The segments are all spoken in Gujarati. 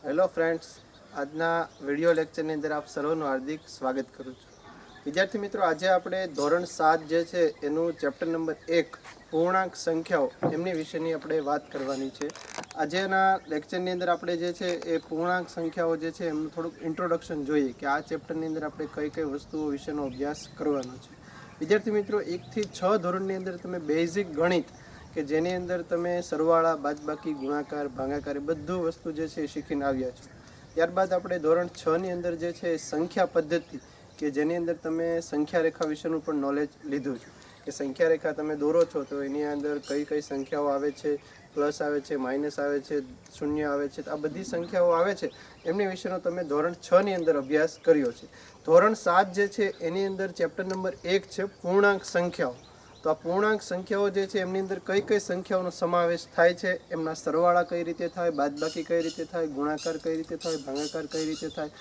હેલો ફ્રેન્ડ્સ, આજના વિડીયો લેક્ચરની અંદર આપ સર્વનું હાર્દિક સ્વાગત કરું છું. વિદ્યાર્થી મિત્રો, આજે આપણે ધોરણ 7 જે છે એનું ચેપ્ટર નંબર 1 પૂર્ણાંક સંખ્યાઓ એમની વિશેની આપણે વાત કરવાની છે. આજેના લેક્ચરની અંદર આપણે જે છે એ પૂર્ણાંક સંખ્યાઓ જે છે એમનું થોડુંક ઇન્ટ્રોડક્શન જોઈએ કે આ ચેપ્ટરની અંદર આપણે કઈ કઈ વસ્તુઓ વિશેનો અભ્યાસ કરવાનો છે. વિદ્યાર્થી મિત્રો, 1 થી 6 ધોરણની અંદર તમે બેઝિક ગણિત કે જેની અંદર તમે સરવાળા, બાદબાકી, ગુણાકાર, ભાગાકાર બધું વસ્તુ જે છે એ શીખીને આવ્યા છો. ત્યારબાદ આપણે ધોરણ 6 ની અંદર જે છે સંખ્યા પદ્ધતિ કે જેની અંદર તમે સંખ્યા રેખા વિશેનું પણ નોલેજ લીધું છે કે સંખ્યા રેખા તમે દોરો છો તો એની અંદર કઈ કઈ સંખ્યાઓ આવે છે, પ્લસ આવે છે, માઇનસ આવે છે, શૂન્ય આવે છે, આ બધી સંખ્યાઓ આવે છે એમની વિશેનો તમે ધોરણ 6 ની અંદર અભ્યાસ કર્યો છે. ધોરણ 7 જે છે એની અંદર ચેપ્ટર નંબર 1 છે પૂર્ણાંક સંખ્યાઓ. તો આ પૂર્ણાંક સંખ્યાઓ જે છે એમની અંદર કઈ કઈ સંખ્યાઓનો સમાવેશ થાય છે, એમના સરવાળા કઈ રીતે થાય, બાદબાકી કઈ રીતે થાય, ગુણાકાર કઈ રીતે થાય, ભાગાકાર કઈ રીતે થાય,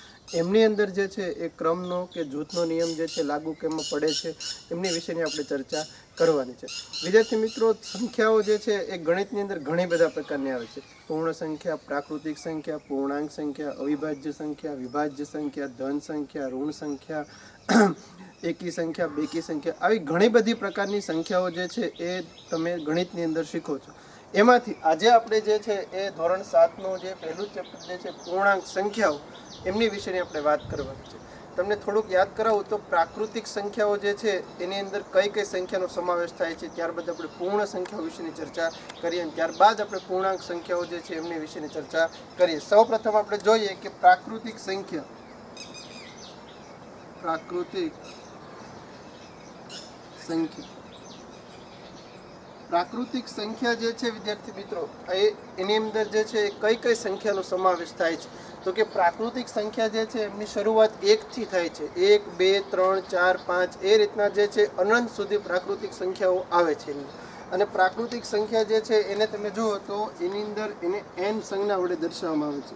એમની અંદર જે છે એ ક્રમનો કે જૂથનો નિયમ જે છે લાગુ કેમ પડે છે એમની વિશેની આપણે ચર્ચા કરવાની છે. વિદ્યાર્થી મિત્રો, સંખ્યાઓ જે છે એ ગણિતની અંદર ઘણી બધા પ્રકારની આવે છે. પૂર્ણ સંખ્યા, પ્રાકૃતિક સંખ્યા, પૂર્ણાંક સંખ્યા, અવિભાજ્ય સંખ્યા, વિભાજ્ય સંખ્યા, ધન સંખ્યા, ઋણ સંખ્યા, એકી સંખ્યા, બેકી સંખ્યા, આવી ઘણી બધી પ્રકારની સંખ્યાઓ જે છે એ તમે ગણિતની અંદર શીખો છો. એમાંથી આજે આપણે જે છે એ ધોરણ 7 નું જે પહેલું ચેપ્ટર જે છે પૂર્ણાંક સંખ્યાઓ એમની વિશેની આપણે વાત કરવાની છે. તમને થોડુંક યાદ કરાવું તો પ્રાકૃતિક સંખ્યાઓ જે છે એની અંદર કઈ કઈ સંખ્યાનો સમાવેશ થાય છે, ત્યારબાદ આપણે પૂર્ણ સંખ્યાઓ વિશેની ચર્ચા કરીએ અને ત્યારબાદ આપણે પૂર્ણાંક સંખ્યાઓ જે છે એમની વિશેની ચર્ચા કરીએ. સૌપ્રથમ આપણે જોઈએ કે પ્રાકૃતિક સંખ્યા. પ્રાકૃતિક સંખ્યા પ્રાકૃતિક સંખ્યા જે છે વિદ્યાર્થી મિત્રો, એની અંદર જે છે કઈ કઈ સંખ્યાનો સમાવેશ થાય છે તો કે પ્રાકૃતિક સંખ્યા જે છે એમની શરૂઆત 1 થી થાય છે. 1, 2, 3, 4, 5 એ રીતના જે છે અનંત સુધી પ્રાકૃતિક સંખ્યાઓ આવે છે. અને પ્રાકૃતિક સંખ્યા જે છે એને તમે જુઓ તો એની અંદર એને n સંજ્ઞા વડે દર્શાવવામાં આવે છે,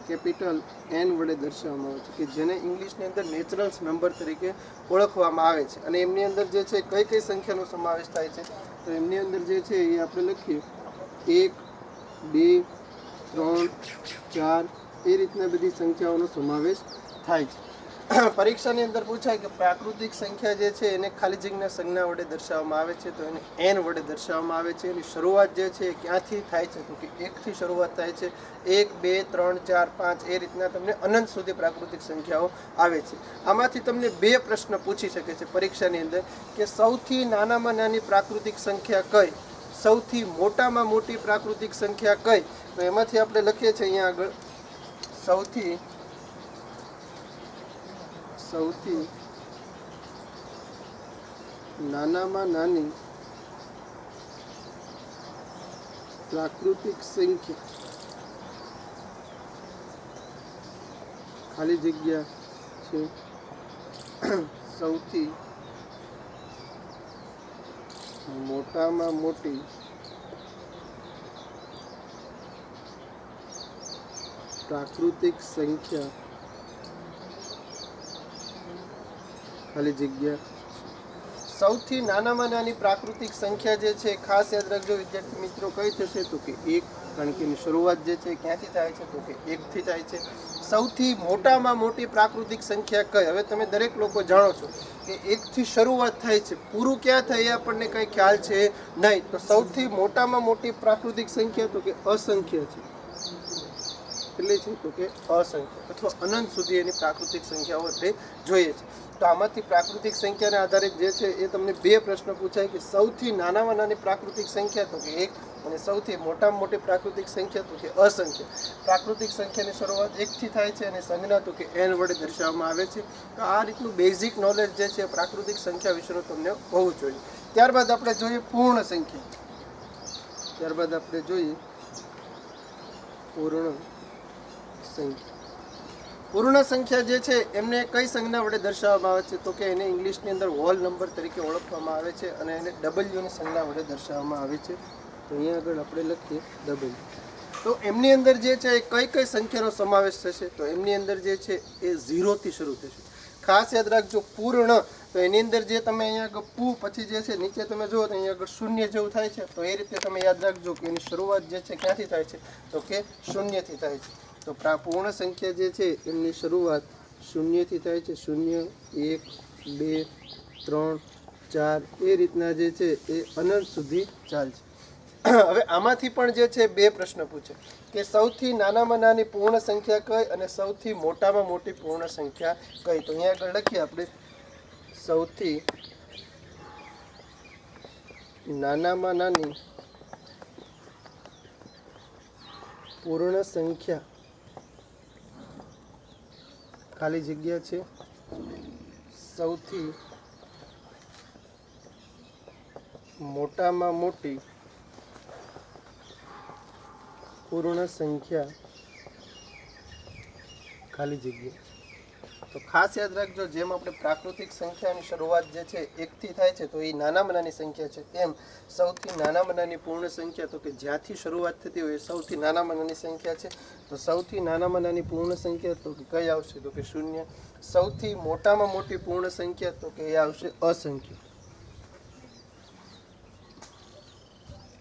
કેપિટલ n વડે દર્શાવવામાં આવે છે કે જેને ઇંગ્લિશની અંદર નેચરલ નંબર તરીકે ઓળખવામાં આવે છે. અને એમની અંદર જે છે કઈ કઈ સંખ્યાનો સમાવેશ થાય છે તો એમની અંદર જે છે એ આપણે લખીએ 1, 2, 3, 4 એ રીતના બધી સંખ્યાઓનો સમાવેશ થાય છે. પરીક્ષાની અંદર પૂછાય કે પ્રાકૃતિક સંખ્યા જે છે એને ખાલી જગ્યાના સંજ્ઞા વડે દર્શાવવામાં આવે છે તો એને n વડે દર્શાવવામાં આવે છે. એની શરૂઆત જે છે ક્યાંથી થાય છે તો કે 1 થી શરૂઆત થાય છે. 1, 2, 3, 4, 5 એ રીતના તમને અનંત સુધી પ્રાકૃતિક સંખ્યાઓ આવે છે. આમાંથી તમને 2 પ્રશ્ન પૂછી શકે છે પરીક્ષાની અંદર કે સૌથી નાનામાં નાની પ્રાકૃતિક સંખ્યા કઈ, સૌથી મોટામાં મોટી પ્રાકૃતિક સંખ્યા કઈ. તો એમાંથી આપણે લખીએ છીએ અહીંયા આગળ સૌથી નાનામાં નાની પ્રાકૃતિક સંખ્યા ખાલી જગ્યા છે સૌથી મોટામાં મોટી પ્રાકૃતિક સંખ્યા ખાલી જગ્યા. સૌથી નાનામાં નાની પ્રાકૃતિક સંખ્યા જે છે ખાસ યાદ રાખજો વિદ્યાર્થી મિત્રો, કઈ થશે તો કે 1, કારણ કે એની શરૂઆત જે છે ક્યાંથી થાય છે તો કે 1 થી થાય છે. સૌથી મોટામાં મોટી પ્રાકૃતિક સંખ્યા કઈ, હવે તમે દરેક લોકો જાણો છો કે 1 થી શરૂઆત થાય છે, પૂરું ક્યાં થાય એ આપણને કઈ ખ્યાલ છે નહીં. તો સૌથી મોટામાં મોટી પ્રાકૃતિક સંખ્યા તો કે અસંખ્ય છે. કેટલી છે તો કે અસંખ્ય અથવા અનંત સુધી એની પ્રાકૃતિક સંખ્યાઓ આપણે જોઈએ છે. તો આમાંથી પ્રાકૃતિક સંખ્યાને આધારિત જે છે એ તમને 2 પ્રશ્ન પૂછાય કે સૌથી નાનામાં નાની પ્રાકૃતિક સંખ્યા તો કે 1 અને સૌથી મોટામાં મોટી પ્રાકૃતિક સંખ્યા તો કે અસંખ્ય. પ્રાકૃતિક સંખ્યાની શરૂઆત 1 થી થાય છે અને સંજ્ઞા તો કે n વડે દર્શાવવામાં આવે છે. તો આ રીતનું બેઝિક નોલેજ જે છે પ્રાકૃતિક સંખ્યા વિશેનું તમને હોવું જોઈએ. ત્યારબાદ આપણે જોઈએ પૂર્ણ સંખ્યા. પૂર્ણ સંખ્યા જે છે એમને કઈ સંજ્ઞા વડે દર્શાવવામાં આવે છે તો કે એને ઇંગ્લિશની અંદર હોલ નંબર તરીકે ઓળખવામાં આવે છે અને એને W ની સંજ્ઞા વડે દર્શાવવામાં આવે છે. તો અહીંયા આગળ આપણે લખીએ W. તો એમની અંદર જે છે કઈ કઈ સંખ્યાનો સમાવેશ થશે તો એમની અંદર જે છે એ 0 થી શરૂ થશે. ખાસ યાદ રાખજો પૂર્ણ, તો એની અંદર જે તમે અહીંયા આગળ પૂ પછી જે છે નીચે તમે જુઓ તો અહીંયા આગળ શૂન્ય જેવું થાય છે. તો એ રીતે તમે યાદ રાખજો કે એની શરૂઆત જે છે ક્યાંથી થાય છે તો કે શૂન્યથી થાય છે. તો પૂર્ણ સંખ્યા જે છે એમની શરૂઆત શૂન્યથી થાય છે. 0, 1, 2, 3, 4 એ રીતના જે છે એ અનંત સુધી ચાલશે. હવે આમાંથી પણ જે છે બે પ્રશ્ન પૂછે કે સૌથી નાનામાં નાની પૂર્ણ સંખ્યા કઈ અને સૌથી મોટામાં મોટી પૂર્ણ સંખ્યા કઈ. તો અહીંયા આગળ લખીએ આપણે સૌથી નાનામાં નાની પૂર્ણ સંખ્યા ખાલી જગ્યા છે સૌથી મોટામાં મોટી પૂર્ણ સંખ્યા ખાલી જગ્યા. તો ખાસ યાદ રાખજો, જેમ આપણે પ્રાકૃતિક સંખ્યાની શરૂઆત જે છે એકથી થાય છે તો એ નાનામાં નાની સંખ્યા છે, એમ સૌથી નાનામાં નાની પૂર્ણ સંખ્યા તો કે જ્યાંથી શરૂઆત થતી હોય એ સૌથી નાનામાં નાની સંખ્યા છે. તો સૌથી નાનામાં નાની પૂર્ણ સંખ્યા તો કે કઈ આવશે? તો કે 0. સૌથી મોટામાં મોટી પૂર્ણ સંખ્યા તો કે એ આવશે અસંખ્ય.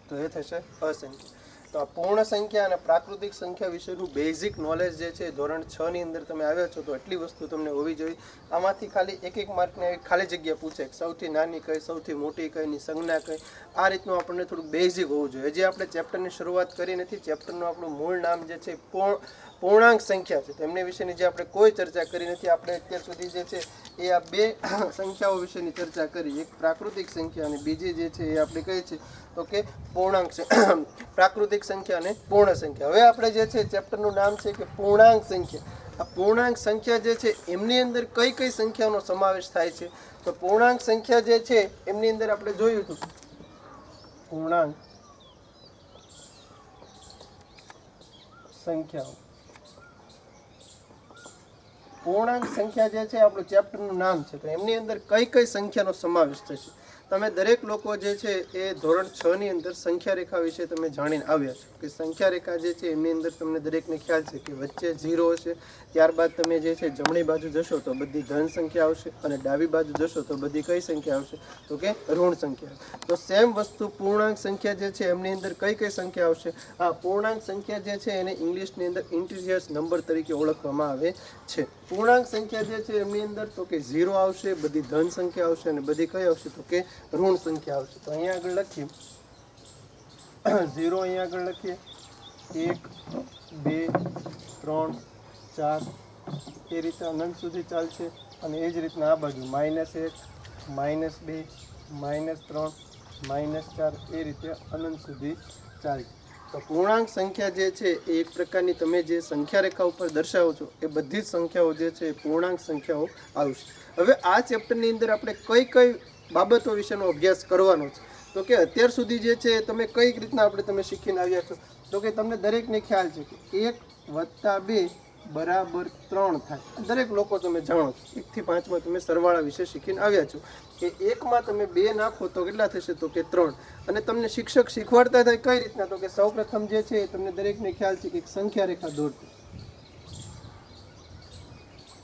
તો એ થશે અસંખ્ય. તો આ પૂર્ણ સંખ્યા અને પ્રાકૃતિક સંખ્યા વિશેનું બેઝિક નોલેજ જે છે ધોરણ 6 ની અંદર તમે આવ્યા છો તો એટલી વસ્તુ તમને હોવી જોઈએ. આમાંથી ખાલી એક માર્કને ખાલી જગ્યા પૂછે, સૌથી નાની કઈ, સૌથી મોટી કઈ, ની સંજ્ઞા કઈ, આ રીતનું આપણને થોડું બેઝિક હોવું જોઈએ. હજી આપણે ચેપ્ટરની શરૂઆત કરી નથી. ચેપ્ટરનું આપણું મૂળ નામ જે છે પૂર્ણાંક સંખ્યા છે. તેમની વિશેની જે આપણે કોઈ ચર્ચા કરી નથી. આપણે અત્યાર સુધી જે છે એ આ બે સંખ્યાઓ વિશેની ચર્ચા કરી, એક પ્રાકૃતિક સંખ્યા અને બીજી જે છે એ આપણે કઈ છે તો કે પૂર્ણાંક પ્રાકૃતિક સંખ્યા અને પૂર્ણ સંખ્યા. હવે આપણે જે છે ચેપ્ટરનું નામ છે કે પૂર્ણાંક સંખ્યા. આ પૂર્ણાંક સંખ્યા જે છે એમની અંદર કઈ કઈ સંખ્યાનો સમાવેશ થાય છે? તો પૂર્ણાંક સંખ્યા જે છે એમની અંદર આપણે જોયું હતું પૂર્ણાંક સંખ્યાઓ. પૂર્ણાંક સંખ્યા જે છે આપણું ચેપ્ટરનું નામ છે. તો એમની અંદર કઈ કઈ સંખ્યાનો સમાવેશ થશે? તમે દરેક લોકો જે છે એ ધોરણ 6 ની અંદર સંખ્યા રેખા વિશે તમે જાણીને આવ્યા છો કે સંખ્યા રેખા જે છે એમની અંદર તમને દરેકને ખ્યાલ છે કે વચ્ચે 0 હશે, ત્યારબાદ તમે જે છે જમણી બાજુ જશો તો બધી ધન સંખ્યા આવશે અને ડાબી બાજુ જશો તો બધી કઈ સંખ્યા આવશે? તો કે ઋણ સંખ્યા. તો સેમ વસ્તુ પૂર્ણાંક સંખ્યા જે છે એમની અંદર કઈ કઈ સંખ્યા આવશે? આ પૂર્ણાંક સંખ્યા જે છે એને ઇંગ્લિશની અંદર ઇન્ટિજર્સ નંબર તરીકે ઓળખવામાં આવે છે. પૂર્ણાંક સંખ્યા જે છે એમની અંદર તો કે 0 આવશે, બધી ધન સંખ્યા આવશે અને બધી કઈ આવશે? તો કે ઋણ સંખ્યા આવશે. તો અહીંયા આગળ લખીએ 0, અહીંયા આગળ લખીએ 1, 2, 3, 4 એ રીતે અનંત સુધી ચાલશે. અને એ જ રીતના આ બાજુ -1, -2, -3, -4 એ રીતે અનંત સુધી ચાલશે. તો પૂર્ણાંક સંખ્યા જે છે એ એક પ્રકારની તમે જે સંખ્યા રેખા ઉપર દર્શાવો છો એ બધી જ સંખ્યાઓ જે છે એ પૂર્ણાંક સંખ્યાઓ આવશે. હવે આ ચેપ્ટરની અંદર આપણે કઈ કઈ બાબતો વિશેનો અભ્યાસ કરવાનો છે? તો કે અત્યાર સુધી જે છે તમે કઈ રીતના તમે શીખીને આવ્યા છો? તો કે તમને દરેકને ખ્યાલ છે કે 1 + 2 = 3 થાય. દરેક લોકો તમે જાણો છો. 1 થી 5 માં તમે સરવાળા વિશે શીખીને આવ્યા છો કે 1 માં તમે 2 નાખો તો કેટલા થશે? તો કે 3. અને તમને શિક્ષક શીખવાડતા થાય કઈ રીતના? તો કે સૌપ્રથમ જે છે તમને દરેકને ખ્યાલ છે કે એક સંખ્યા રેખા દોરજો.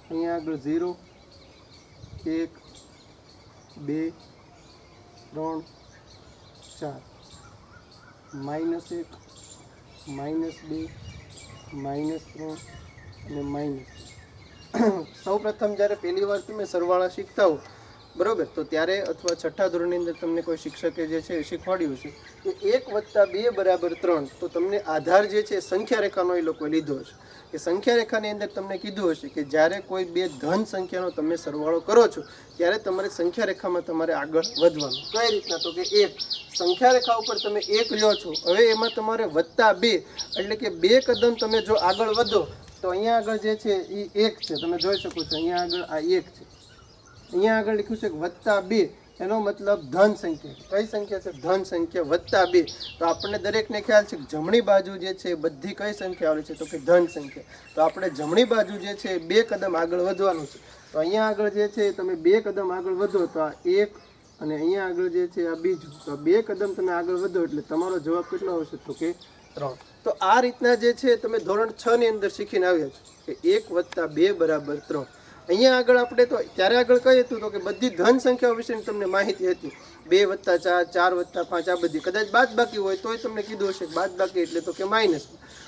અહીંયા આગળ 0, 1, 2, 3, 4, -1, -2, -3 અને માઇનસ. સૌ પ્રથમ જ્યારે પહેલી વાર તમે સરવાળા શીખતા હો બરોબર, તો ત્યારે અથવા છઠ્ઠા ધોરણની અંદર તમને કોઈ શિક્ષકે જે છે શીખવાડ્યું છે કે 1 + 2 = 3. તો તમને આધાર જે છે સંખ્યા રેખાનો એ લોકોએ લીધો હશે કે સંખ્યા રેખાની અંદર તમને કીધું હશે કે જ્યારે કોઈ બે ધન સંખ્યાનો તમે સરવાળો કરો છો ત્યારે તમારે સંખ્યા રેખામાં તમારે આગળ વધવાનું. કઈ રીતના? તો કે 1 સંખ્યા રેખા ઉપર તમે 1 લ્યો છો, હવે એમાં તમારે +2 એટલે કે 2 કદમ તમે જો આગળ વધો તો અહીંયા આગળ જે છે એ 1 છે. તમે જોઈ શકો છો અહીંયા આગળ આ 1 છે, અહીંયા આગળ લખ્યું છે +2, એનો મતલબ ધન સંખ્યા. કઈ સંખ્યા છે? ધન સંખ્યા +2. તો આપણને દરેકને ખ્યાલ છે કે જમણી બાજુ જે છે બધી કઈ સંખ્યા આવે છે? તો કે ધન સંખ્યા. તો આપણે જમણી બાજુ જે છે 2 કદમ આગળ વધવાનું છે. તો અહીંયા આગળ જે છે તમે 2 કદમ આગળ વધો તો આ 1 અને અહીંયા આગળ જે છે આ બીજું. તો 2 કદમ તમે આગળ વધો એટલે તમારો જવાબ કેટલો આવશે? તો કે 3. તો આ રીતના જે છે તમે ધોરણ 6 ની અંદર શીખીને આવ્યા છો કે 1 + 2 = 3. અહીંયા આગળ આપણે તો ત્યારે આગળ કઈ હતું? તો કે બધી ધન સંખ્યાઓ વિશેની તમને માહિતી હતી. 2 + 4, 4 + 5 આ બધી. કદાચ બાદબાકી હોય તોય તમને કીધું હશે બાદબાકી એટલે તો કે માઇનસ.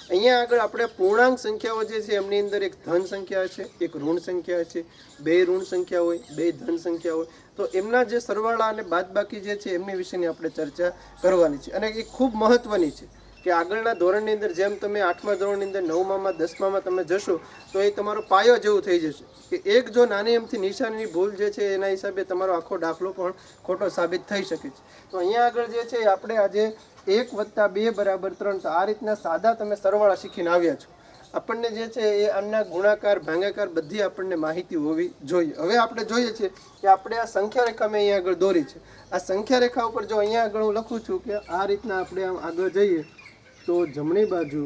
અહીંયા આગળ આપણે પૂર્ણાંક સંખ્યાઓ જે છે એમની અંદર એક ધન સંખ્યા છે, એક ઋણ સંખ્યા છે, બે ઋણ સંખ્યા હોય, બે ધન સંખ્યા હોય, તો એમના જે સરવાળા અને બાદબાકી જે છે એમની વિશેની આપણે ચર્ચા કરવાની છે. અને એ ખૂબ મહત્વની છે કે આગળના ધોરણની અંદર જેમ તમે 8મા ધોરણની અંદર 9મામાં 10મામાં તમે જશો તો એ તમારો પાયો જેવું થઈ જશે કે એક જો નાની એમથી નિશાનીની ભૂલ જે છે એના હિસાબે તમારો આખો દાખલો પણ ખોટો સાબિત થઈ શકે છે. તો અહીંયા આગળ જે છે આપણે આજે 1 + 2 = 3 તો આ રીતના સાદા તમે સરવાળા શીખીને આવ્યા છો. આપણને જે છે એ આમના ગુણાકાર ભાગાકાર બધી આપણને માહિતી હોવી જોઈએ. હવે આપણે જોઈએ છે કે આપણે આ સંખ્યા રેખા મેં અહીંયા આગળ દોરી છે. આ સંખ્યા રેખા ઉપર જો અહીંયા આગળ હું લખું છું કે આ રીતના આપણે આમ આગળ જઈએ તો જમણી બાજુ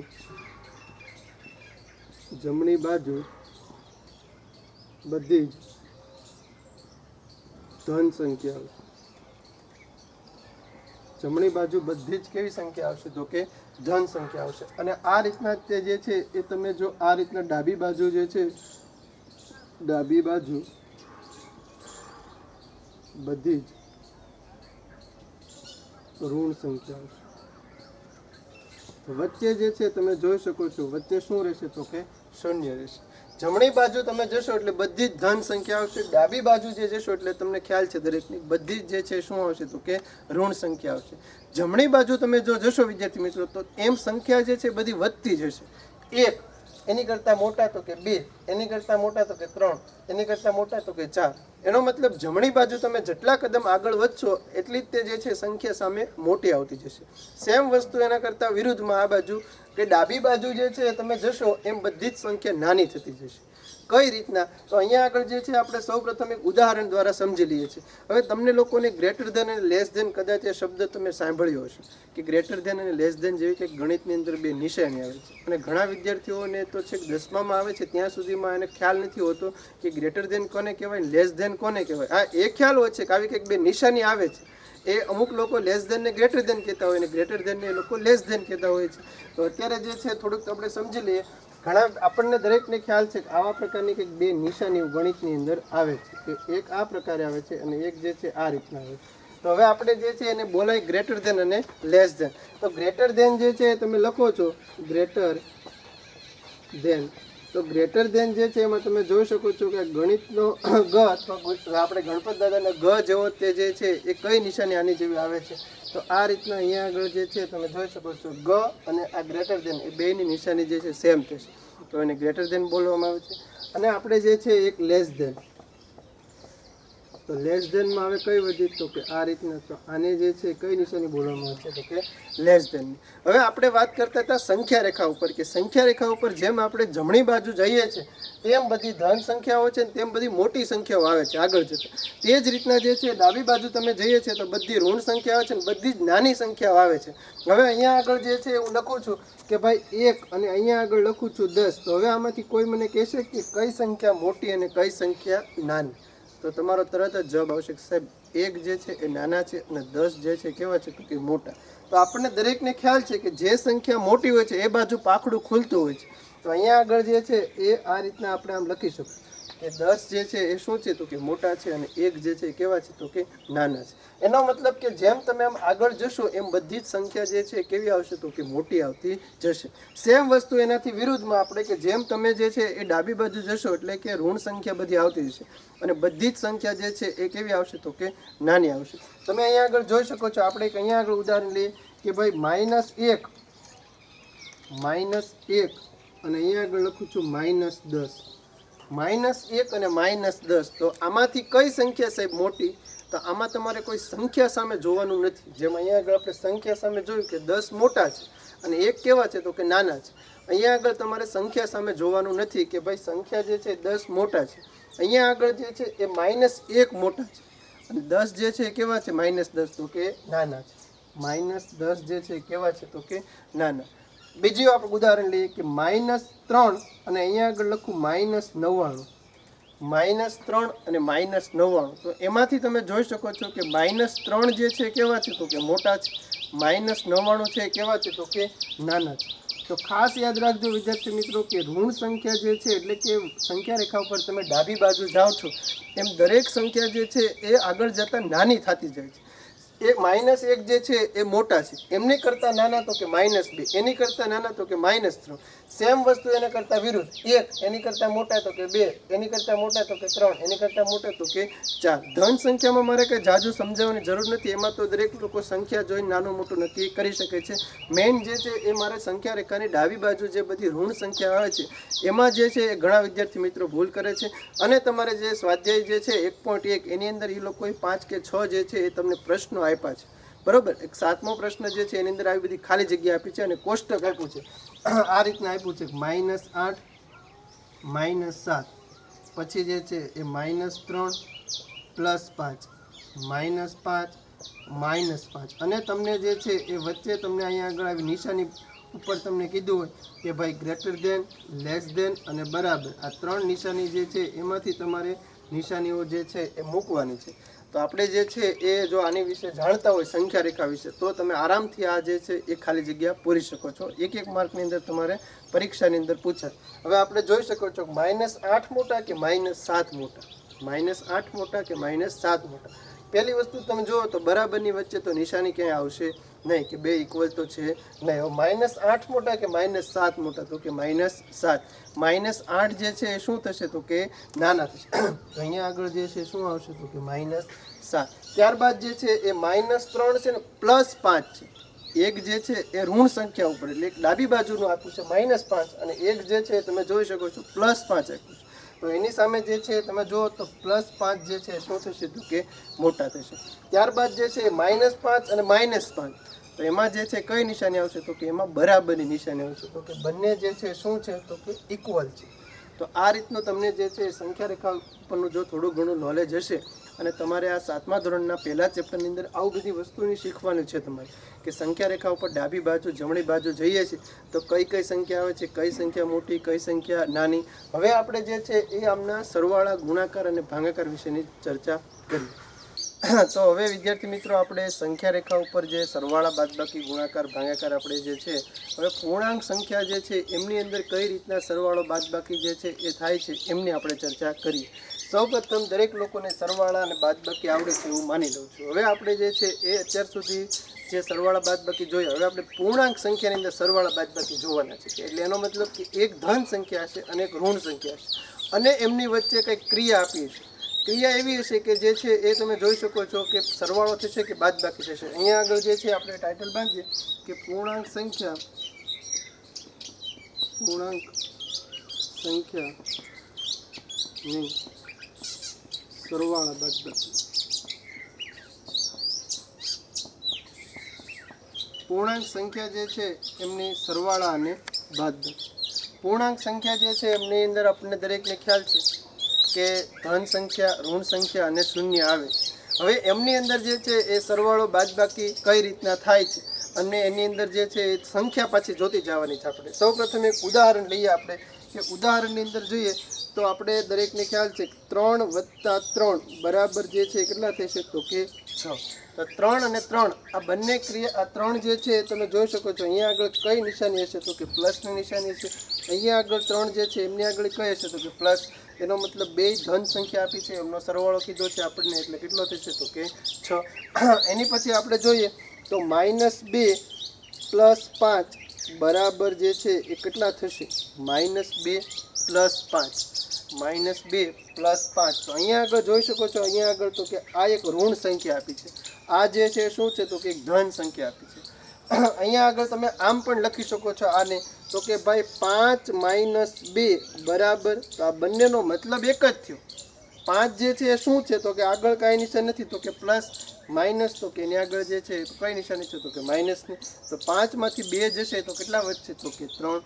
બધી જ ધન સંખ્યા આવશે. જમણી બાજુ બધી જ કેવી સંખ્યા આવશે તો કે ધન સંખ્યા આવશે. અને આ રીતના તે જે છે એ તમે જો આ રીતના ડાબી બાજુ જે છે ડાબી બાજુ બધી જ ઋણ સંખ્યા આવશે. વચ્ચે જે છે તમે જોઈ શકો છો વચ્ચે શું રહેશે તો કે શૂન્ય રહેશે. જમણી બાજુ તમે જશો એટલે બધી જ ધન સંખ્યા આવશે. ડાબી બાજુ જે જશો એટલે તમને ખ્યાલ છે દરેકની બધી જ જે છે શું આવશે તો કે ઋણ સંખ્યા આવશે. જમણી બાજુ તમે જો જશો વિદ્યાર્થી મિત્રો તો એમ સંખ્યા જે છે બધી વધતી જશે. 1 એની કરતાં મોટા તો કે 2, એની કરતાં મોટા તો કે 3, એની કરતાં મોટા તો કે 4. એનો મતલબ જમણી બાજુ તમે જેટલા કદમ આગળ વધશો એટલી જ તે જે છે સંખ્યા સામે મોટી આવતી જશે. સેમ વસ્તુ એના કરતાં વિરુદ્ધમાં આ બાજુ કે ડાબી બાજુ જે છે તમે જશો એમ બધી જ સંખ્યા નાની થતી જશે. કઈ રીતના તો અહીંયા આગળ જે છે આપણે સૌપ્રથમ એક ઉદાહરણ દ્વારા સમજી લઈએ છીએ. હવે તમને લોકોને ગ્રેટર ધેન અને લેસ ધેન કદાચ એ શબ્દ તમે સાંભળ્યો હશે કે ગ્રેટર ધેન અને લેસ ધેન જેવી કંઈક ગણિતની અંદર બે નિશાની આવે છે. અને ઘણા વિદ્યાર્થીઓને તો છેક 10મામાં આવે છે ત્યાં સુધીમાં એને ખ્યાલ નથી હોતો કે ગ્રેટર ધેન કોને કહેવાય, લેસ ધેન કોને કહેવાય. હા, એ ખ્યાલ હોય છે કે આવી કંઈક બે નિશાની આવે છે. એ અમુક લોકો લેસ ધેન ને ગ્રેટર ધેન કહેતા હોય ને ગ્રેટર ધેન ને એ લોકો લેસ ધેન કહેતા હોય છે. તો અત્યારે જે છે થોડુંક આપણે સમજી લઈએ. ઘણા આપણને દરેકને ખ્યાલ છે કે આવા પ્રકારની કંઈક બે નિશાનીઓ ગણિતની અંદર આવે છે કે એક આ પ્રકારે આવે છે અને એક જે છે આ રીતના આવે છે. તો હવે આપણે જે છે એને બોલાય ગ્રેટર ધેન અને લેસ ધેન. તો ગ્રેટર ધેન જે છે તમે લખો છો ગ્રેટર ધેન. તો ગ્રેટર ધેન જે છે એમાં તમે જોઈ શકો છો કે ગણિતનો ગ અથવા આપણે ગણપત દાદાના ગ જેવો તે જે છે એ કઈ નિશાની આની જેવી આવે છે. તો આ રીતના અહીંયા આગળ જે છે તમે જોઈ શકો છો ગ અને આ ગ્રેટર ધેન એ બેની નિશાની જે છે સેમ થશે. તો એને ગ્રેટર ધેન બોલવામાં આવે છે. અને આપણે જે છે એક લેસ ધેન. તો લેસ ધેનમાં હવે કઈ વધી તો કે આ રીતના. તો આને જે છે કઈ નિશાની બોલવામાં આવે છે તો કે લેસ ધેનની. હવે આપણે વાત કરતા હતા સંખ્યા રેખા ઉપર કે સંખ્યા રેખા ઉપર જેમ આપણે જમણી બાજુ જઈએ છીએ તેમ બધી ધન સંખ્યાઓ છે તેમ બધી મોટી સંખ્યાઓ આવે છે આગળ જતા. તે જ રીતના જે છે ડાબી બાજુ તમે જઈએ છીએ તો બધી ઋણ સંખ્યા આવે છે અને બધી જ નાની સંખ્યાઓ આવે છે. હવે અહીંયા આગળ જે છે હું લખું છું કે ભાઈ 1 અને અહીંયા આગળ લખું છું 10. તો હવે આમાંથી કોઈ મને કહેશે કે કઈ સંખ્યા મોટી અને કઈ સંખ્યા નાની. તો તમારો તરત જ જવાબ આવશે કે સાહેબ 1 જે છે એ નાના છે અને 10 જે છે કેવા છે તો કે મોટા. તો આપણને દરેકને ખ્યાલ છે કે જે સંખ્યા મોટી હોય છે એ બાજુ પાંખડું ખુલતું હોય છે. તો અહીંયા આગળ જે છે એ આ રીતના આપણે આમ લખી શકીએ કે 10 જે છે એ શું છે તો કે મોટા છે અને 1 જે છે એ કેવા છે તો કે નાના છે. એનો મતલબ કે જેમ તમે આમ આગળ જશો એમ બધી જ સંખ્યા જે છે કેવી આવશે તો કે મોટી આવતી જશે. સેમ વસ્તુ એનાથી વિરુદ્ધમાં આપણે કે જેમ તમે જે છે એ ડાબી બાજુ જશો એટલે કે ઋણ સંખ્યા બધી આવતી જશે અને બધી જ સંખ્યા જે છે એ કેવી આવશે તો કે નાની આવશે. તમે અહીંયા આગળ જોઈ શકો છો. આપણે એક અહીંયા આગળ ઉદાહરણ લઈએ કે ભાઈ -1 અને અહીંયા આગળ લખું છું -10. -1 અને -10. તો આમાંથી કઈ સંખ્યા સાહેબ મોટી? તો આમાં તમારે કોઈ સંખ્યા સામે જોવાનું નથી. જેમ અહીંયા આગળ આપણે સંખ્યા સામે જોયું કે 10 મોટા છે અને 1 કેવા છે તો કે નાના છે. અહીંયા આગળ તમારે સંખ્યા સામે જોવાનું નથી કે ભાઈ સંખ્યા જે છે 10 મોટા છે. અહીંયા આગળ જે છે એ -1 મોટા છે અને 10 જે છે એ કેવા છે -10 તો કે નાના છે. -10 જે છે કેવા છે તો કે નાના. બીજું આપણે ઉદાહરણ લઈએ કે -3 અને અહીંયા આગળ લખું -99. -3 અને -99. તો એમાંથી તમે જોઈ શકો છો કે -3 જે છે કેવા છે તો કે મોટા છે. -99 છે કેવા છે તો કે નાના છે. તો ખાસ યાદ રાખજો વિદ્યાર્થી મિત્રો કે ઋણ સંખ્યા જે છે એટલે કે સંખ્યા રેખા ઉપર તમે ડાબી બાજુ જાઓ છો એમ દરેક સંખ્યા જે છે એ આગળ જતાં નાની થતી જાય છે. -1 જે છે એ મોટા છે, એમની કરતાં નાના તો કે -2, એની કરતાં નાના તો કે -3. સેમ વસ્તુ એના કરતાં વિરુદ્ધ 1, એની કરતાં મોટા તો કે 2, એની કરતાં મોટા તો કે 3, એની કરતાં મોટા તો કે 4. ધન સંખ્યામાં મારે કંઈ જાજુ સમજાવવાની જરૂર નથી, એમાં તો દરેક લોકો સંખ્યા જોઈને નાનું મોટું નક્કી કરી શકે છે. મેઇન જે છે એ મારે સંખ્યા રેખાની ડાબી બાજુ જે બધી ઋણ સંખ્યા આવે છે એમાં જે છે એ ઘણા વિદ્યાર્થી મિત્રો ભૂલ કરે છે. અને તમારે જે સ્વાધ્યાય જે છે 1.1 એની અંદર એ લોકોએ 5 કે 6 જે છે એ તમને પ્રશ્નો આપ્યા છે, બરોબર. એક 7મો પ્રશ્ન જે છે એની અંદર આવી બધી ખાલી જગ્યા આપી છે અને કોષ્ટક આપ્યું છે. આ રીતના આપ્યું છે -8 -7, પછી જે છે એ -3 +5 -5 -5, અને તમને જે છે એ વચ્ચે તમને અહીંયા આગળ આવી નિશાની ઉપર તમને કીધું હોય કે ભાઈ ગ્રેટર દેન, લેસ દેન અને બરાબર, આ 3 નિશાની જે છે એમાંથી તમારે નિશાનીઓ જે છે એ મૂકવાની છે. તો આપણે જે છે એ જો આની વિશે જાણતા હોય સંખ્યા રેખા વિશે તો તમે આરામથી આ જે છે એ ખાલી જગ્યા પૂરી શકો છો. 1-1 માર્કની અંદર તમારે પરીક્ષાની અંદર પૂછાય. હવે આપણે જોઈ શકો છો -8 મોટા કે -7 મોટા, -8 મોટા કે -7 મોટા. પહેલી વસ્તુ તમે જુઓ તો બરાબરની વચ્ચે તો નિશાની ક્યાંય આવશે નહીં, કે 2 ઇક્વલ તો છે નહીં. હવે -8 મોટા કે -7 મોટા, તો કે -7. -8 જે છે એ શું થશે તો કે નાના થશે. તો અહીંયા આગળ જે છે શું આવશે તો કે -7. ત્યારબાદ જે છે એ -3 છે ને +5 છે. એક જે છે એ ઋણ સંખ્યા ઉપર, એટલે એક ડાબી બાજુનું આપ્યું છે -5, અને એક જે છે તમે જોઈ શકો છો +5 આપ્યું છે. તો એની સામે જે છે તમે જુઓ તો +5 જે છે શું થશે તો કે મોટા થશે. ત્યારબાદ જે છે -5 અને -5, તો એમાં જે છે કઈ નિશાની આવશે તો કે એમાં બરાબરની નિશાની આવશે, તો કે બંને જે છે શું છે તો કે ઇક્વલ છે. તો આ રીતનું તમને જે છે સંખ્યા રેખા ઉપરનું જો થોડું ઘણું નોલેજ હશે, અને તમારે આ 7મા ધોરણના પહેલા ચેપ્ટરની અંદર આવું બધી વસ્તુની શીખવાનું છે તમારે, કે સંખ્યા રેખા ઉપર ડાબી બાજુ જમણી બાજુ જઈએ છીએ તો કઈ કઈ સંખ્યા આવે છે, કઈ સંખ્યા મોટી, કઈ સંખ્યા નાની. હવે આપણે જે છે એ આમના સરવાળા, ગુણાકાર અને ભાગાકાર વિશેની ચર્ચા કરીએ. તો હવે વિદ્યાર્થી મિત્રો આપણે સંખ્યા રેખા ઉપર જે સરવાળા, બાદબાકી, ગુણાકાર, ભાગાકાર આપણે જે છે, હવે પૂર્ણાંક સંખ્યા જે છે એમની અંદર કઈ રીતના સરવાળો, બાદબાકી જે છે એ થાય છે એમની આપણે ચર્ચા કરીએ. સૌપ્રથમ દરેક લોકોને સરવાળા અને બાદબાકી આવડે છે એવું માની લઉં છું. હવે આપણે જે છે એ અત્યાર સુધી જે સરવાળા, બાદબાકી જોયા, હવે આપણે પૂર્ણાંક સંખ્યાની અંદર સરવાળા, બાદબાકી જોવાના છે. એટલે એનો મતલબ કે એક ધન સંખ્યા છે અને એક ઋણ સંખ્યા છે, અને એમની વચ્ચે કંઈક ક્રિયા આપી છે. ક્રિયા એવી હશે કે જે છે એ તમે જોઈ શકો છો કે સરવાળો થશે કે બાદબાકી થશે. અહીંયા આગળ જે છે આપણે ટાઇટલ બાંધીએ કે પૂર્ણાંક સંખ્યાની સરવાળા, બાદબાકી. પૂર્ણાંક સંખ્યા જે છે એમની સરવાળા અને બાદબાકી. પૂર્ણાંક સંખ્યા જે છે એમની અંદર આપણને દરેકને ખ્યાલ છે કે ધન સંખ્યા, ઋણ સંખ્યા અને શૂન્ય આવે. હવે એમની અંદર જે છે એ સરવાળો, બાદબાકી કઈ રીતના થાય છે, અને એની અંદર જે છે એ સંખ્યા પાછી જોતી જવાની છે. આપણે સૌપ્રથમ એક ઉદાહરણ લઈએ. આપણે કે ઉદાહરણની અંદર જોઈએ તો આપણે દરેકને ખ્યાલ છે 3 + 3 બરાબર જે છે કેટલા થશે તો કે 6. તો 3 અને 3 આ બંને ક્રિયા, આ 3 જે છે તમે જોઈ શકો છો. અહીંયા આગળ કઈ નિશાની હશે તો કે પ્લસની નિશાની છે. અહીંયા આગળ 3 જે છે એમની આગળ કઈ હશે તો કે પ્લસ. એનો મતલબ બે ધન સંખ્યા આપી છે, એમનો સરવાળો કીધો છે આપણને, એટલે કેટલો થશે તો કે 6. એની પછી આપણે જોઈએ તો -2 + 5 બરાબર જે છે એ કેટલા થશે -2 + 5, -2 + 5. તો અહીંયા આગળ જોઈ શકો છો, અહીંયા આગળ તો કે આ એક ઋણ સંખ્યા આપી છે, આ જે છે શું છે તો કે એક ધન સંખ્યા આપી છે. અહીંયા આગળ તમે આમ પણ લખી શકો છો આને, તો કે ભાઈ 5 - 2 બરાબર, તો આ બંનેનો મતલબ એક જ થયો. 5 જે છે એ શું છે તો કે આગળ કાંઈ નિશાન નથી તો કે પ્લસ, માઇનસ તો કે એની આગળ જે છે તો કઈ નિશાની છે તો કે માઇનસની. તો 5 માંથી 2 જશે તો કેટલા વધશે તો કે 3.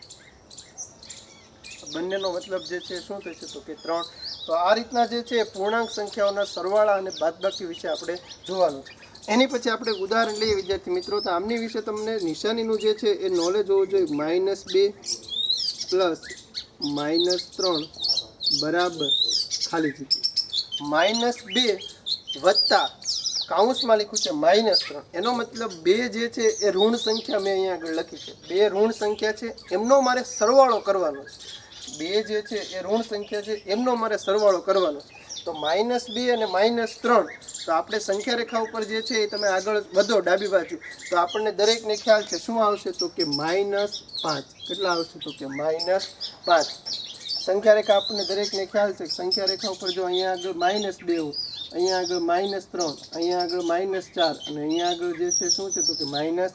બંનેનો મતલબ જે છે શું થશે તો કે 3. તો આ રીતના જે છે પૂર્ણાંક સંખ્યાઓના સરવાળા અને બાદબાકી વિશે આપણે જોવાનું છે. એની પછી આપણે ઉદાહરણ લઈએ વિદ્યાર્થી મિત્રો. તો આમની વિશે તમને નિશાનીનું જે છે એ નોલેજ હોવું જોઈએ. -2 + -3 બરાબર ખાલી જગ્યા, -2 વત્તા કાઉન્સમાં લખ્યું છે -3. એનો મતલબ 2 જે છે એ ઋણ સંખ્યા મેં અહીંયા આગળ લખી છે. 2 ઋણ સંખ્યા છે, એમનો મારે સરવાળો કરવાનો છે. 2 જે છે એ ઋણ સંખ્યા છે, એમનો મારે સરવાળો કરવાનો છે. તો -2 અને -3 તો આપણે સંખ્યા રેખા ઉપર જે છે એ તમે આગળ વધો ડાબી બાજુ તો આપણને દરેકને ખ્યાલ છે શું આવશે તો કે -5. કેટલા આવશે તો કે -5. સંખ્યા રેખા આપણને દરેકને ખ્યાલ છે સંખ્યા રેખા ઉપર જો અહીંયા આગળ -2 હોય, અહીંયા આગળ -3, અહીંયા આગળ -4 અને અહીંયા આગળ જે છે શું છે તો કે -5.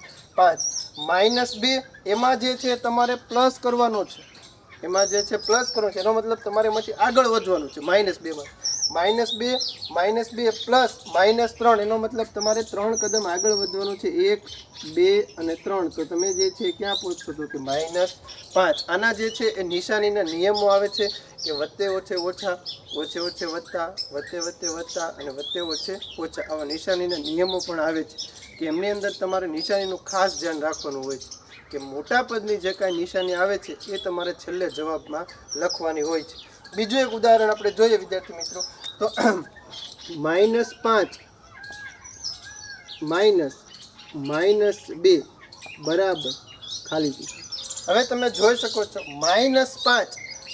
-2 એમાં જે છે તમારે પ્લસ કરવાનો છે, એમાં જે છે પ્લસ કરવાનો છે, એનો મતલબ તમારે એમાંથી આગળ વધવાનું છે -2 માં. -2 પ્લસ -3 એનો મતલબ તમારે 3 કદમ આગળ વધવાનું છે, 1, 2 અને 3. તો તમે જે છે ક્યાં પહોંચશો તો કે -5. આના જે છે એ નિશાનીના નિયમો આવે છે કે વત્તે ઓછે ઓછા, ઓછે ઓછે વત્તા, વત્તે વત્તે વત્તા અને વત્તે ઓછે ઓછા, આવા નિશાનીના નિયમો પણ આવે છે કે એમની અંદર તમારે નિશાનીનું ખાસ ધ્યાન રાખવાનું હોય છે કે મોટા પદની જે કાંઈ નિશાની આવે છે એ તમારે છેલ્લે જવાબમાં લખવાની હોય છે. બીજું એક ઉદાહરણ આપણે જોઈએ વિદ્યાર્થી મિત્રો, તો -5 -2 બરાબર ખાલી જગ્યા. હવે તમે જોઈ શકો છો -5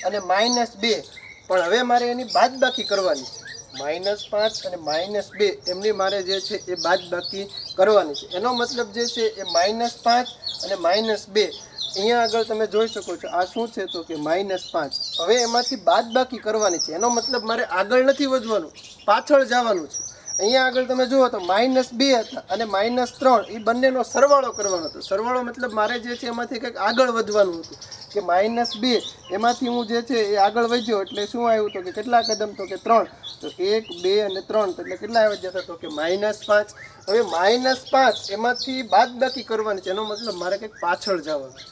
અને -2, પણ હવે મારે એની બાદબાકી કરવાની છે. -5 અને -2 એમની મારે જે છે એ બાદબાકી કરવાની છે. એનો મતલબ જે છે એ -5 અને -2 અહીંયા આગળ તમે જોઈ શકો છો આ શું છે તો કે -5. હવે એમાંથી બાદબાકી કરવાની છે, એનો મતલબ મારે આગળ નથી વધવાનું, પાછળ જવાનું છે. અહીંયા આગળ તમે જુઓ તો -2 હતા અને -3 એ બંનેનો સરવાળો કરવાનો હતો. સરવાળો મતલબ મારે જે છે એમાંથી કંઈક આગળ વધવાનું હતું કે -2 એમાંથી હું જે છે એ આગળ વધ્યો એટલે શું આવ્યું તો કે કેટલા કદમ તો કે 3. તો 1, 2 અને 3 એટલે કેટલા આવી જતા તો કે -5. હવે -5 એમાંથી બાદબાકી કરવાની છે, એનો મતલબ મારે કંઈક પાછળ જવાનું છે.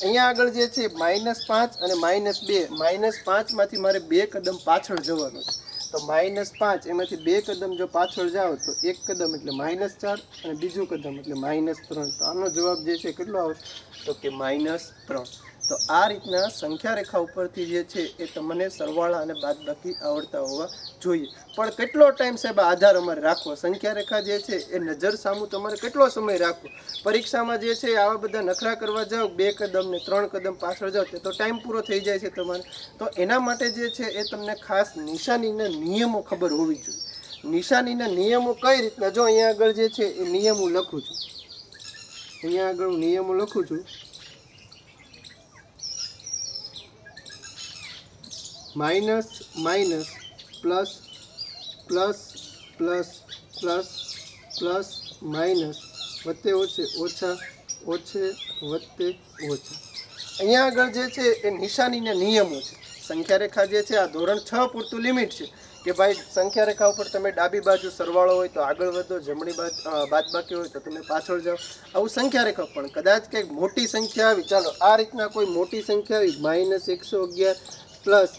અહીંયા આગળ જે છે -5 અને -2, -5 માંથી મારે 2 કદમ પાછળ જવાનું છે. તો -5 એમાંથી 2 કદમ જો પાછળ જાઓ તો 1 કદમ એટલે -4 અને બીજું કદમ એટલે -3. તો આનો જવાબ જે છે કેટલો આવશે તો કે -3. તો આ રીતના સંખ્યા રેખા ઉપરથી જે છે એ તમને સરવાળા અને બાદબાકી આવડતા હોવા જોઈએ. પણ કેટલો ટાઈમ સાહેબ આધાર અમારે રાખવો, સંખ્યા રેખા જે છે એ નજર સામું તમારે કેટલો સમય રાખવો. પરીક્ષામાં જે છે આવા બધા નખરા કરવા જાઓ 2 કદમ ને 3 કદમ પાછળ જાઓ તો ટાઈમ પૂરો થઈ જાય છે તમારે. તો એના માટે જે છે એ તમને ખાસ નિશાનીના નિયમો ખબર હોવી જોઈએ. નિશાનીના નિયમો કઈ રીતના, જો અહીંયા આગળ જે છે એ નિયમો લખું છું, અહીંયા આગળ હું નિયમો લખું છું. Minus minus plus plus plus plus plus minus વત્તે ઓછે ઓછા, ઓછે વત્તે ઓછા. અહીંયા આગળ જે છે એ નિશાનીના નિયમો છે. સંખ્યા રેખા જે છે આ ધોરણ 6 પૂરતું લિમિટ છે કે ભાઈ સંખ્યા રેખા ઉપર તમે ડાબી બાજુ સરવાળો હોય તો આગળ વધો, જમણી બાજુ બાદબાકી હોય તો તમે પાછળ જાઓ, આવું સંખ્યા રેખા. પણ કદાચ કંઈક મોટી સંખ્યા આવી, ચાલો આ રીતના કોઈ મોટી સંખ્યા આવી -111 પ્લસ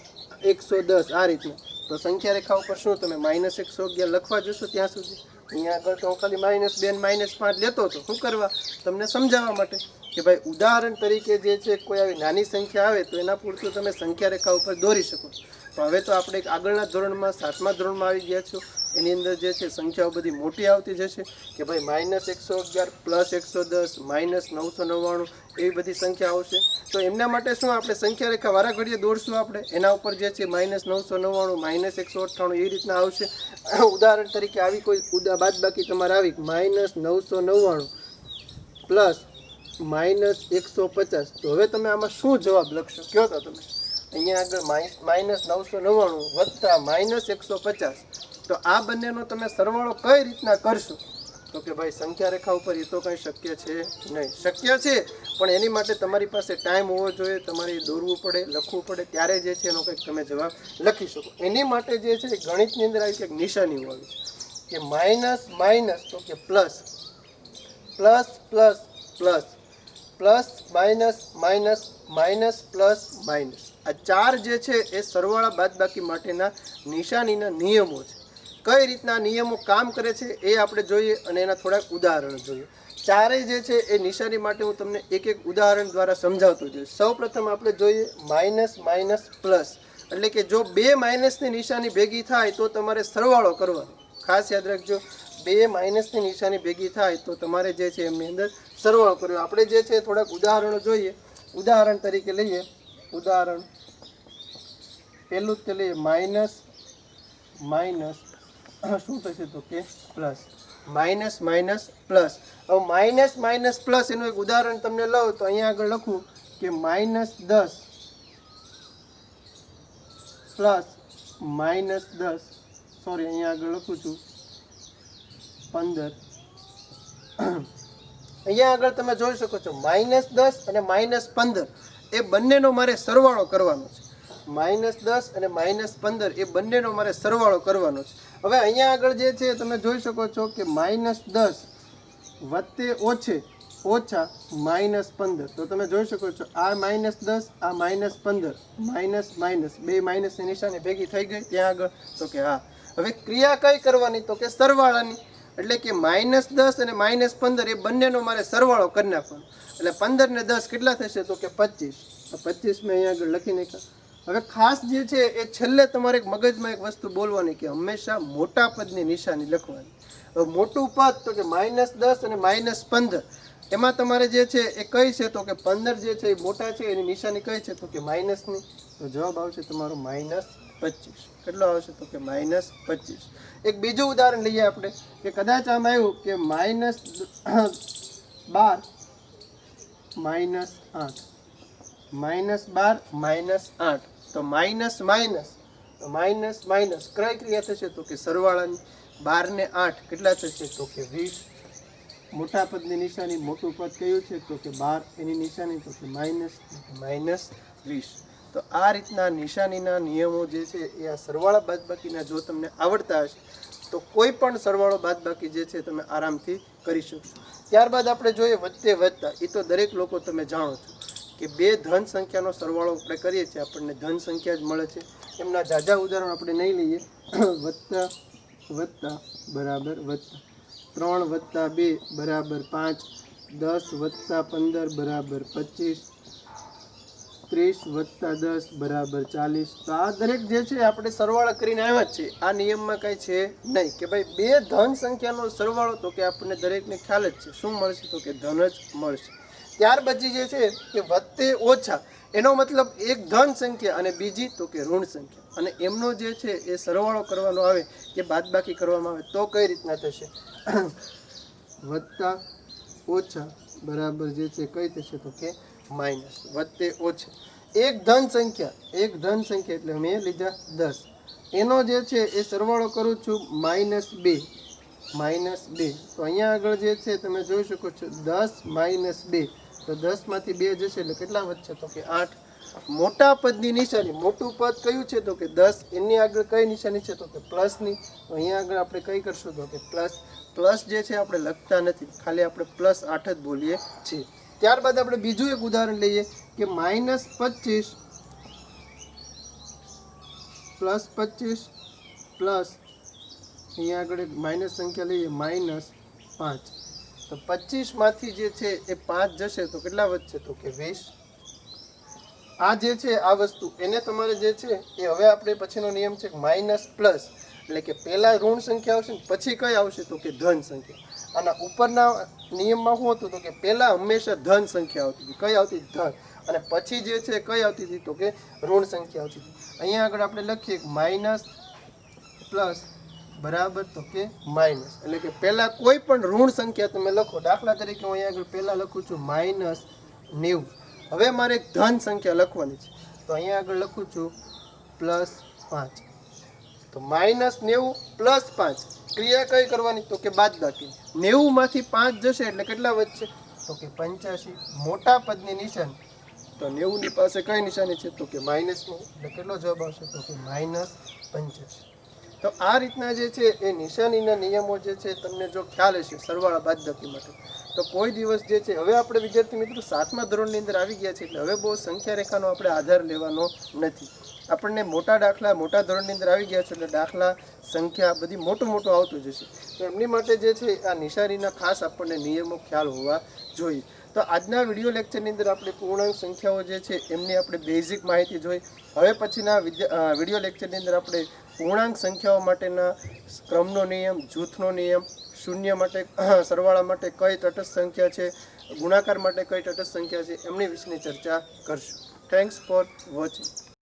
110 આ રીતના, તો સંખ્યા રેખા ઉપર શું તમે -111 લખવા જશો ત્યાં સુધી? અહીંયા આગળ તો હું ખાલી -2 અને -5 લેતો હતો, શું કરવા? તમને સમજાવવા માટે કે ભાઈ ઉદાહરણ તરીકે જે છે કોઈ આવી નાની સંખ્યા આવે તો એના પૂરતું તમે સંખ્યા રેખા ઉપર દોરી શકો. પણ હવે તો આપણે આગળના ધોરણમાં 7મા ધોરણમાં આવી ગયા છો, એની અંદર જે છે સંખ્યાઓ બધી મોટી આવતી જશે કે ભાઈ -111 પ્લસ 110 -999 એવી બધી સંખ્યા આવશે. તો એમના માટે શું આપણે સંખ્યા રેખા વારા ઘડીએ દોરશું, આપણે એના ઉપર જે છે -999 -198 એવી રીતના આવશે. ઉદાહરણ તરીકે આવી કોઈ બાદબાકી તમારે આવી -999 પ્લસ -150, તો હવે તમે આમાં શું જવાબ લખશો કયો તો તમે? અહીંયા આગળ -999 વત્તા -150, તો આ બંનેનો તમે સરવાળો કઈ રીતના કરશો? તો કે ભાઈ સંખ્યા રેખા ઉપર એ તો કંઈ શક્ય છે નહીં. શક્ય છે પણ એની માટે તમારી પાસે ટાઈમ હોવો જોઈએ, તમારે દોરવું પડે, લખવું પડે, ત્યારે જે છે એનો કંઈક તમે જવાબ લખી શકો. એની માટે જે છે ગણિતની અંદર આવી કંઈક નિશાની હોય છે કે માઇનસ માઇનસ તો કે plus, plus plus plus, plus minus minus, minus plus minus. આ 4 જે છે એ સરવાળા બાદબાકી માટેના નિશાનીના નિયમો છે. કઈ રીતના નિયમો કામ કરે છે એ આપણે જોઈએ અને એના થોડાક ઉદાહરણ જોઈએ. ચારેય જે છે એ નિશાની માટે હું તમને એક એક ઉદાહરણ દ્વારા સમજાવતો જઈશ. સૌપ્રથમ આપણે જોઈએ માઇનસ માઇનસ પ્લસ, એટલે કે જો 2 માઇનસની નિશાની ભેગી થાય તો તમારે સરવાળો કરવાનો. ખાસ યાદ રાખજો, 2 માઇનસની નિશાની ભેગી થાય તો તમારે જે છે એમની અંદર સરવાળો કરવો. આપણે જે છે થોડાક ઉદાહરણો જોઈએ. ઉદાહરણ તરીકે લઈએ, ઉદાહરણ પહેલું જ લઈએ માઇનસ શું થશે તો કે પ્લસ, માઇનસ માઇનસ પ્લસ. હવે માઇનસ માઇનસ પ્લસ એનું એક ઉદાહરણ તમને લઉં તો અહીંયા આગળ લખું કે -10 પ્લસ -10, સોરી અહીંયા આગળ લખું છું 15. અહીંયા આગળ તમે જોઈ શકો છો -10 અને -15 એ બંનેનો મારે સરવાળો કરવાનો છે. -10 અને -15 એ બંનેનો મારે સરવાળો કરવાનો છે. હવે અહીંયા આગળ જે છે તમે જોઈ શકો છો કે -10 વત્તે ઓછા -15, તો તમે જોઈ શકો છો આ -10 આ -15 માઇનસ માઇનસ બે માઇનસની નિશાની ભેગી થઈ ગઈ ત્યાં આગળ, તો કે હા. હવે ક્રિયા કઈ કરવાની તો કે સરવાળાની, એટલે કે -10 અને -15 એ બંનેનો મારે સરવાળો કરી નાખવાનો. એટલે 15 ને 10 કેટલા થશે તો કે 25. 25 મેં અહીંયા આગળ લખી નાખ્યા. હવે ખાસ જે છે એ છેલ્લે તમારે એક મગજમાં એક વસ્તુ બોલવાની કે હંમેશા મોટા પદની નિશાની લખવાની. હવે મોટું પદ તો કે -10 અને -15 એમાં તમારે જે છે એ કઈ છે તો કે 15 જે છે એ મોટા છે એની નિશાની કઈ છે તો કે માઇનસની. તો જવાબ આવશે તમારો -25. કેટલો આવશે તો કે -25. એક બીજું ઉદાહરણ લઈએ આપણે કે કદાચ આમ આવ્યું કે -12 -8 તો માઇનસ માઇનસ કઈ ક્રિયા થશે તો કે સરવાળાની. 12 ને 8 કેટલા થશે તો કે 20. મોટા પદની નિશાની, મોટું પદ કયું છે તો કે 12, એની નિશાની તો કે -20. તો આ રીતના નિશાનીના નિયમો જે છે એ આ સરવાળા બાદબાકીના જો તમને આવડતા હશે તો કોઈ પણ સરવાળો બાદબાકી જે છે તમે આરામથી કરી શકશો. ત્યારબાદ આપણે જોઈએ વચ્ચે વધતા. એ તો દરેક લોકો તમે જાણો છો કે બે ધન સંખ્યાનો સરવાળો આપણે કરીએ છીએ આપણને ધન સંખ્યા જ મળે છે. એમના ઝાઝા ઉદાહરણ આપણે નહીં લઈએ. વત્તા વત્તા બરાબર વત્તા, 3 + 2 બરાબર 5, 10 + 15 બરાબર 25, 30 + 10 બરાબર 40. તો આ દરેક જે છે આપણે સરવાળા કરીને આવ્યા જ છે. આ નિયમમાં કઈ છે નહીં કે ભાઈ બે ધન સંખ્યાનો સરવાળો તો કે આપણને દરેકને ખ્યાલ જ છે શું મળશે તો કે ધન જ મળશે. ત્યાર પછી જે છે કે વત્તે ઓછા એનો મતલબ એક ધન સંખ્યા અને બીજી તો કે ઋણ સંખ્યા, અને એમનો જે છે એ સરવાળો કરવાનો આવે કે બાદબાકી કરવામાં આવે તો કઈ રીતના થશે. વત્તા ઓછા બરાબર જે છે કઈ થશે તો કે માઇનસ. વત્તે ઓછા એક ધન સંખ્યા એટલે મેં લીધા 10, એનો જે છે એ સરવાળો કરું છું -2. તો અહીંયા આગળ જે છે તમે જોઈ શકો છો 10 - 2, તો 10 માંથી 2 જશે એટલે કેટલા વધશે તો કે 8. મોટા પદની નિશાની, મોટું પદ કયું છે તો કે 10, એની આગળ કઈ નિશાની છે તો કે પ્લસની. તો અહીંયા આગળ આપણે કઈ કરશું તો કે પ્લસ જે છે આપણે લખતા નથી, ખાલી આપણે +8 જ બોલીએ છીએ. ત્યારબાદ આપણે બીજું એક ઉદાહરણ લઈએ કે -25 પ્લસ અહીંયા આગળ એક માઇનસ સંખ્યા લઈએ -5. તો 25 માંથી જે છે એ 5 જશે તો કેટલા વધશે તો કે 20. આ જે છે આ વસ્તુ એને તમારે જે છે એ હવે આપણે પછીનો નિયમ છે માઇનસ પ્લસ, એટલે કે પહેલા ઋણ સંખ્યા આવશે ને પછી કઈ આવશે તો કે ધન સંખ્યા. આના ઉપરના નિયમમાં શું હતું તો કે પહેલા હંમેશા ધન સંખ્યા આવતી હતી. કઈ આવતી ધન, અને પછી જે છે કઈ આવતી હતી તો કે ઋણ સંખ્યા આવતી હતી. અહીંયા આગળ આપણે લખીએ માઇનસ પ્લસ બરાબર તો કે માઇનસ, એટલે કે પહેલા કોઈ પણ ઋણ સંખ્યા તમે લખો. દાખલા તરીકે હું અહીંયા આગળ પહેલા લખું છું -90. હવે મારે એક ધન સંખ્યા લખવાની છે તો અહીંયા આગળ લખું છું +5. તો -90 + 5 ક્રિયા કઈ કરવાની તો કે બાદબાકી. 90 માંથી 5 જશે એટલે કેટલા વધશે તો કે 85. મોટા પદની નિશાની તો 90 ની પાસે કઈ નિશાની છે તો કે માઇનસની, એટલે કેટલો જવાબ આવશે તો કે -85. તો આ રીતના જે છે એ નિશાનીના નિયમો જે છે તમને જો ખ્યાલ હશે સરવાળા બાદબાકી માટે તો કોઈ દિવસ જે છે, હવે આપણે વિદ્યાર્થી મિત્રો 7મા ધોરણની અંદર આવી ગયા છે એટલે હવે બહુ સંખ્યા રેખાનો આપણે આધાર લેવાનો નથી. આપણને મોટા દાખલા મોટા ધોરણની અંદર આવી ગયા છે એટલે દાખલા સંખ્યા બધી મોટું આવતું જશે. તો એમની માટે જે છે આ નિશાનીના ખાસ આપણને નિયમો ખ્યાલ હોવા જોઈએ. તો આજના વિડીયો લેક્ચરની અંદર આપણે પૂર્ણાંક સંખ્યાઓ જે છે એમની આપણે બેઝિક માહિતી જોઈ. હવે પછીના વિડીયો લેક્ચરની અંદર આપણે પૂર્ણાંક સંખ્યાઓ માટેના ક્રમનો નિયમ, જૂથનો નિયમ, શૂન્ય માટે સરવાળા માટે કઈ તટસ્થ સંખ્યા છે, ગુણાકાર માટે કઈ તટસ્થ સંખ્યા છે, એમની વિશેની ચર્ચા કરશું. Thanks for watching.